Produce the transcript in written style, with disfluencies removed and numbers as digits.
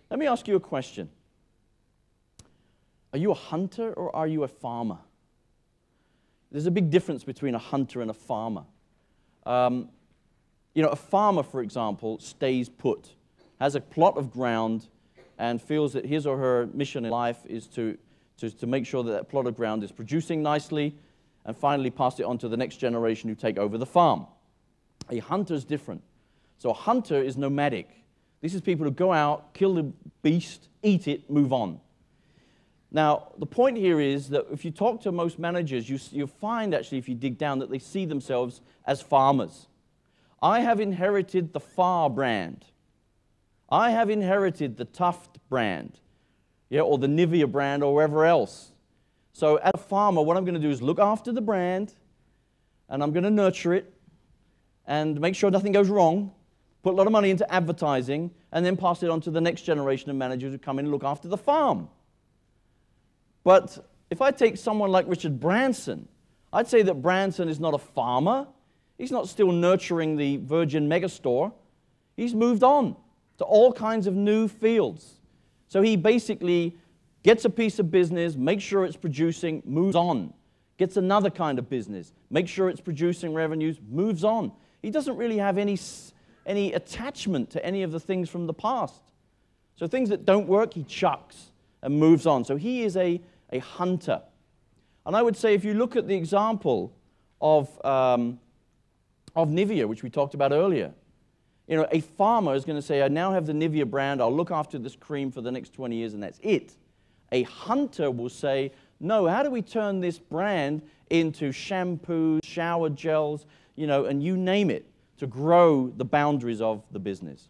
Let me ask you a question. Are you a hunter or are you a farmer? There's a big difference between a hunter and a farmer. You know, a farmer, for example, stays put, has a plot of ground, and feels that his or her mission in life is to make sure that that plot of ground is producing nicely, and finally pass it on to the next generation who take over the farm. A hunter is different. So a hunter is nomadic. This is people who go out, kill the beast, eat it, move on. Now, the point here is that if you talk to most managers, you find actually, if you dig down, that they see themselves as farmers. I have inherited the Far brand. I have inherited the Tuft brand, yeah, or the Nivea brand, or wherever else. So as a farmer, what I'm going to do is look after the brand, and I'm going to nurture it, and make sure nothing goes wrong, put a lot of money into advertising, and then pass it on to the next generation of managers who come in and look after the farm. But if I take someone like Richard Branson, I'd say that Branson is not a farmer. He's not still nurturing the Virgin megastore. He's moved on to all kinds of new fields. So he basically gets a piece of business, makes sure it's producing, moves on. Gets another kind of business, makes sure it's producing revenues, moves on. He doesn't really have any attachment to any of the things from the past. So things that don't work, he chucks and moves on. So he is a hunter. And I would say if you look at the example of Nivea, which we talked about earlier, you know, a farmer is going to say, I now have the Nivea brand, I'll look after this cream for the next 20 years and that's it. A hunter will say, no, how do we turn this brand into shampoos, shower gels, you know, and you name it, to grow the boundaries of the business.